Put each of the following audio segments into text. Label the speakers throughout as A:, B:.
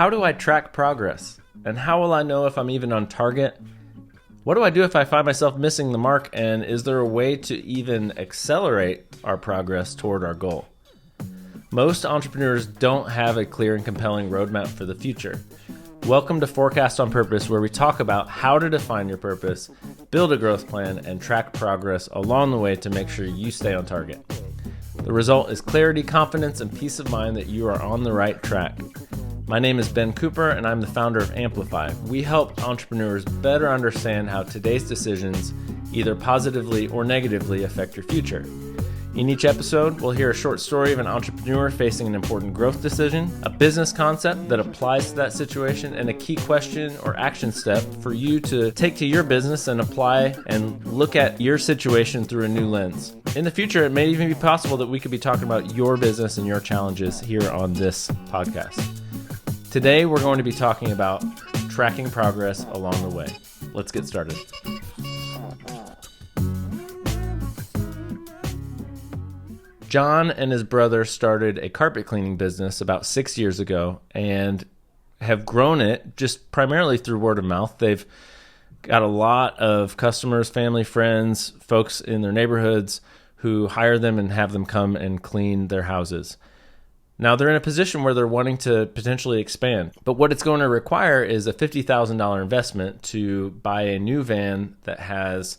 A: How do I track progress? And how will I know if I'm even on target? What do I do if I find myself missing the mark? And is there a way to even accelerate our progress toward our goal? Most entrepreneurs don't have a clear and compelling roadmap for the future. Welcome to Forecast on Purpose, where we talk about how to define your purpose, build a growth plan, and track progress along the way to make sure you stay on target. The result is clarity, confidence, and peace of mind that you are on the right track. My name is Ben Cooper, and I'm the founder of Amplify. We help entrepreneurs better understand how today's decisions either positively or negatively affect your future. In each episode, we'll hear a short story of an entrepreneur facing an important growth decision, a business concept that applies to that situation, and a key question or action step for you to take to your business and apply and look at your situation through a new lens. In the future, it may even be possible that we could be talking about your business and your challenges here on this podcast. Today, we're going to be talking about tracking progress along the way. Let's get started. John and his brother started a carpet cleaning business about 6 years ago and have grown it just primarily through word of mouth. They've got a lot of customers, family, friends, folks in their neighborhoods who hire them and have them come and clean their houses. Now they're in a position where they're wanting to potentially expand, but what it's going to require is a $50,000 investment to buy a new van that has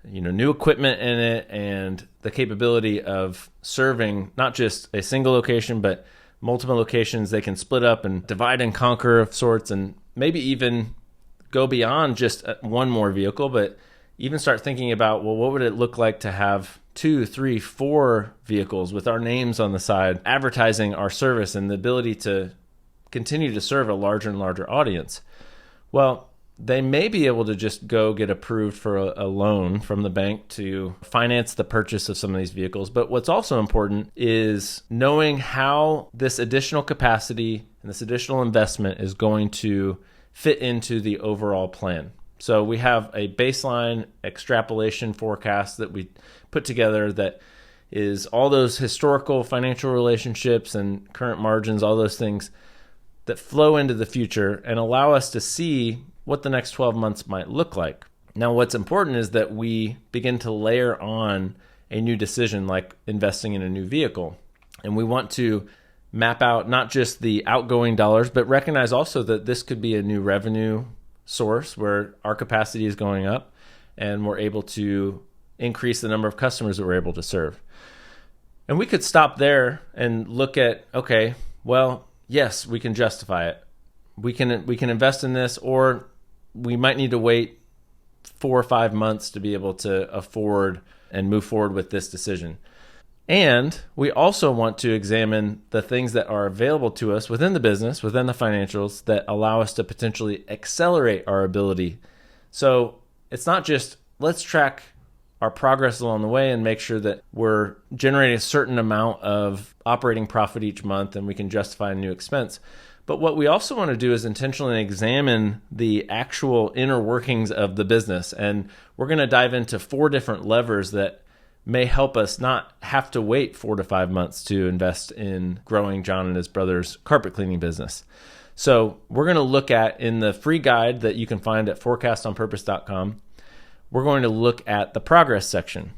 A: new equipment in it and the capability of serving not just a single location, but multiple locations. They can split up and divide and conquer of sorts, and maybe even go beyond just one more vehicle, but even start thinking about, well, what would it look like to have 2, 3, 4 vehicles with our names on the side, advertising our service and the ability to continue to serve a larger and larger audience? Well, they may be able to just go get approved for a loan from the bank to finance the purchase of some of these vehicles. But what's also important is knowing how this additional capacity and this additional investment is going to fit into the overall plan. So we have a baseline extrapolation forecast that we put together that is all those historical financial relationships and current margins, all those things that flow into the future and allow us to see what the next 12 months might look like. Now, what's important is that we begin to layer on a new decision like investing in a new vehicle. And we want to map out not just the outgoing dollars, but recognize also that this could be a new revenue source where our capacity is going up and we're able to increase the number of customers that we're able to serve. And we could stop there and look at, okay, well, yes, we can justify it. We can invest in this, or we might need to wait 4 or 5 months to be able to afford and move forward with this decision. And we also want to examine the things that are available to us within the business, within the financials, that allow us to potentially accelerate our ability. So it's not just let's track our progress along the way and make sure that we're generating a certain amount of operating profit each month and we can justify a new expense. But what we also want to do is intentionally examine the actual inner workings of the business. And we're going to dive into 4 different levers that may help us not have to wait 4 to 5 months to invest in growing John and his brother's carpet cleaning business. So we're going to look at, in the free guide that you can find at forecastonpurpose.com, we're going to look at the progress section.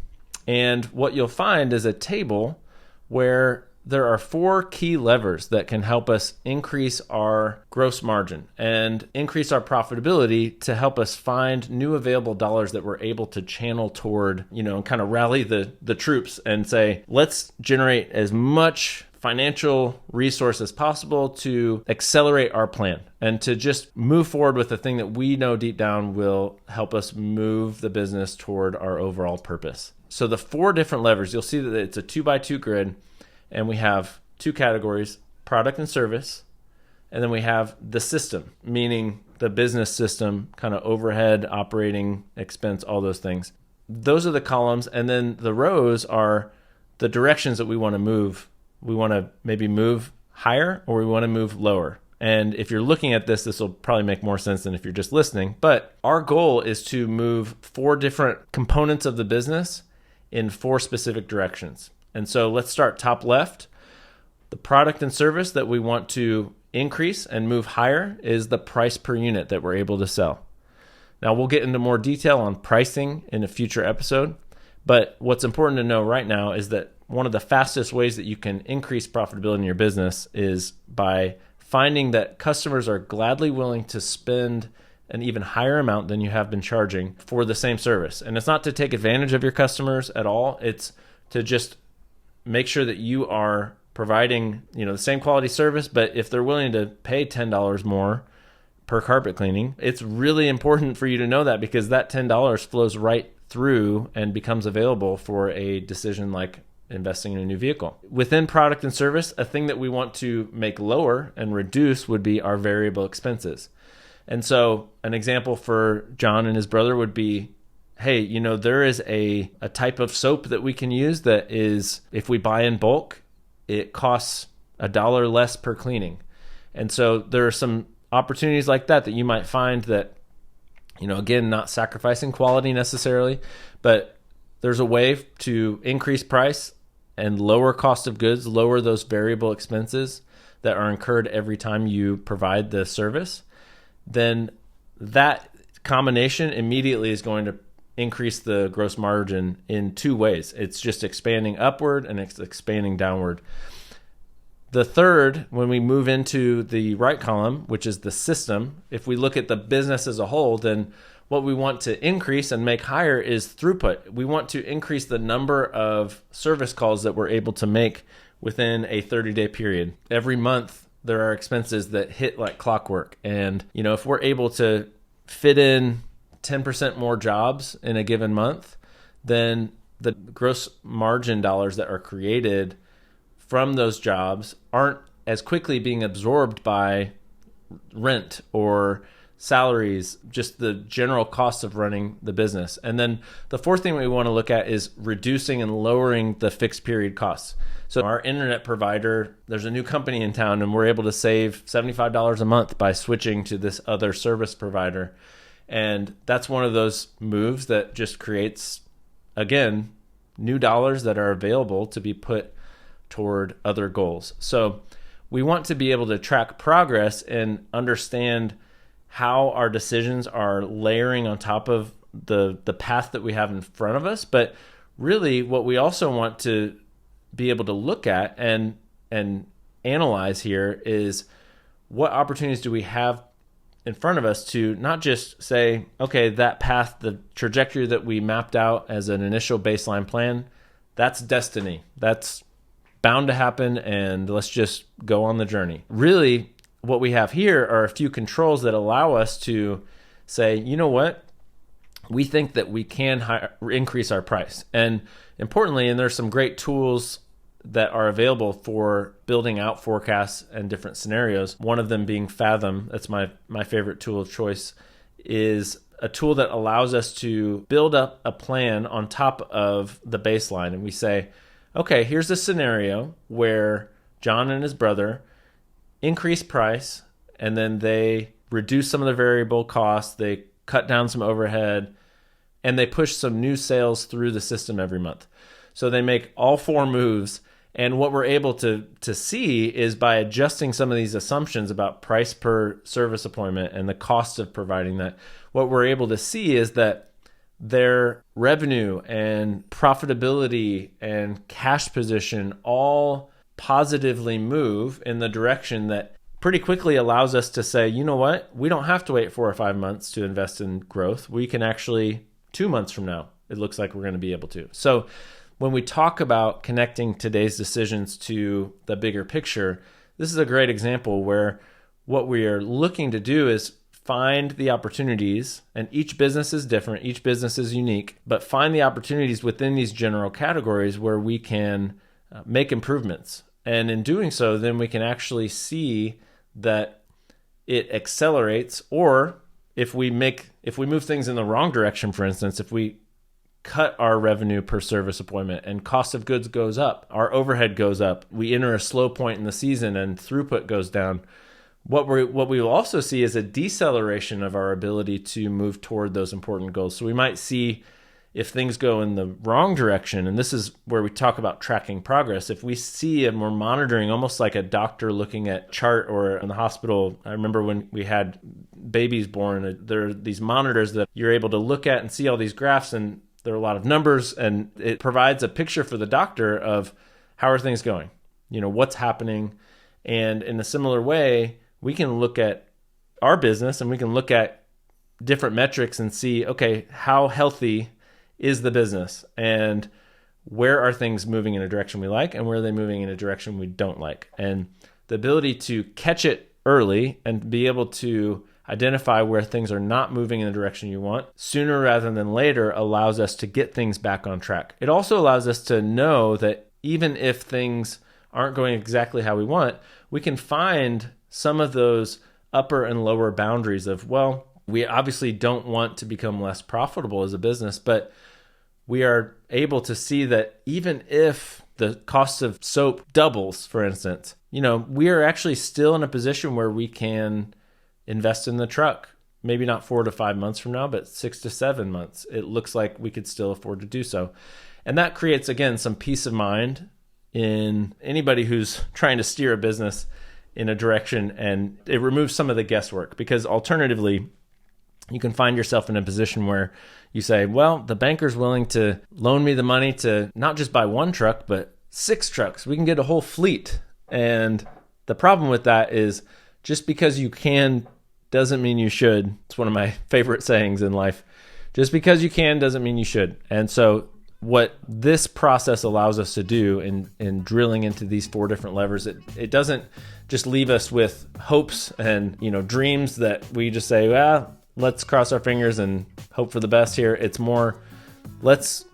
A: And what you'll find is a table where there are 4 key levers that can help us increase our gross margin and increase our profitability to help us find new available dollars that we're able to channel toward, and kind of rally the troops and say, let's generate as much financial resource as possible to accelerate our plan and to just move forward with the thing that we know deep down will help us move the business toward our overall purpose. So the 4 different levers, you'll see that it's a 2x2 grid. And we have 2 categories, product and service. And then we have the system, meaning the business system, kind of overhead, operating expense, all those things. Those are the columns. And then the rows are the directions that we want to move. We want to maybe move higher or we want to move lower. And if you're looking at this, this will probably make more sense than if you're just listening. But our goal is to move 4 different components of the business in 4 specific directions. And so let's start top left. The product and service that we want to increase and move higher is the price per unit that we're able to sell. Now, we'll get into more detail on pricing in a future episode, but what's important to know right now is that one of the fastest ways that you can increase profitability in your business is by finding that customers are gladly willing to spend an even higher amount than you have been charging for the same service. And it's not to take advantage of your customers at all. It's to just make sure that you are providing, the same quality service, but if they're willing to pay $10 more per carpet cleaning, it's really important for you to know that, because that $10 flows right through and becomes available for a decision like investing in a new vehicle. Within product and service, a thing that we want to make lower and reduce would be our variable expenses. And so an example for John and his brother would be, hey, there is a type of soap that we can use that is, if we buy in bulk, it costs $1 less per cleaning. And so there are some opportunities like that you might find that, again, not sacrificing quality necessarily, but there's a way to increase price and lower cost of goods, lower those variable expenses that are incurred every time you provide the service. Then that combination immediately is going to increase the gross margin in two ways. It's just expanding upward and it's expanding downward. The third, when we move into the right column, which is the system, if we look at the business as a whole, then what we want to increase and make higher is throughput. We want to increase the number of service calls that we're able to make within a 30-day period. Every month, there are expenses that hit like clockwork. And, if we're able to fit in 10% more jobs in a given month, then the gross margin dollars that are created from those jobs aren't as quickly being absorbed by rent or salaries, just the general cost of running the business. And then the fourth thing we want to look at is reducing and lowering the fixed period costs. So our internet provider, there's a new company in town and we're able to save $75 a month by switching to this other service provider. And that's one of those moves that just creates, again, new dollars that are available to be put toward other goals. So we want to be able to track progress and understand how our decisions are layering on top of the path that we have in front of us. But really what we also want to be able to look at and analyze here is, what opportunities do we have in front of us to not just say, okay, that path, the trajectory that we mapped out as an initial baseline plan, that's destiny. That's bound to happen, and let's just go on the journey. Really, what we have here are a few controls that allow us to say, you know what? We think that we can increase our price. And importantly, and there's some great tools that are available for building out forecasts and different scenarios. One of them being Fathom. That's my favorite tool of choice, is a tool that allows us to build up a plan on top of the baseline. And we say, okay, here's a scenario where John and his brother increase price and then they reduce some of the variable costs, they cut down some overhead, and they push some new sales through the system every month. So they make all four moves. And what we're able to see is, by adjusting some of these assumptions about price per service appointment and the cost of providing that, what we're able to see is that their revenue and profitability and cash position all positively move in the direction that pretty quickly allows us to say, you know what, we don't have to wait 4 or 5 months to invest in growth. We can actually, 2 months from now, it looks like we're going to be able to. So when we talk about connecting today's decisions to the bigger picture, this is a great example where what we are looking to do is find the opportunities, and each business is different, each business is unique, but find the opportunities within these general categories where we can make improvements. And in doing so, then we can actually see that it accelerates, or if we move things in the wrong direction, for instance, if we cut our revenue per service appointment and cost of goods goes up, our overhead goes up, we enter a slow point in the season and throughput goes down, what we will also see is a deceleration of our ability to move toward those important goals. So we might see if things go in the wrong direction, and this is where we talk about tracking progress, if we see and we're monitoring almost like a doctor looking at chart, or in the hospital, I remember when we had babies born, there are these monitors that you're able to look at and see all these graphs, and there are a lot of numbers, and it provides a picture for the doctor of how are things going, what's happening. And in a similar way, we can look at our business and we can look at different metrics and see, okay, how healthy is the business, and where are things moving in a direction we like, and where are they moving in a direction we don't like. And the ability to catch it early and be able to identify where things are not moving in the direction you want sooner rather than later allows us to get things back on track. It also allows us to know that even if things aren't going exactly how we want, we can find some of those upper and lower boundaries of, well, we obviously don't want to become less profitable as a business, but we are able to see that even if the cost of soap doubles, for instance, we are actually still in a position where we can invest in the truck. Maybe not 4 to 5 months from now, but 6 to 7 months. It looks like we could still afford to do so. And that creates, again, some peace of mind in anybody who's trying to steer a business in a direction, and it removes some of the guesswork, because alternatively, you can find yourself in a position where you say, well, the banker's willing to loan me the money to not just buy one truck, but 6 trucks. We can get a whole fleet. And the problem with that is just because you can doesn't mean you should. It's one of my favorite sayings in life. Just because you can doesn't mean you should. And so what this process allows us to do in drilling into these 4 different levers, it doesn't just leave us with hopes and dreams that we just say, well, let's cross our fingers and hope for the best here. It's more, let's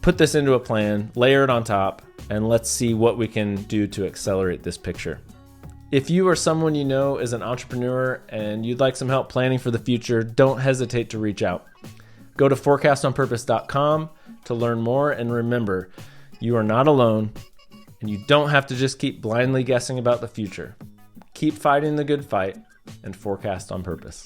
A: put this into a plan, layer it on top, and let's see what we can do to accelerate this picture. If you or someone you know is an entrepreneur and you'd like some help planning for the future, don't hesitate to reach out. Go to forecastonpurpose.com to learn more, and remember, you are not alone, and you don't have to just keep blindly guessing about the future. Keep fighting the good fight and forecast on purpose.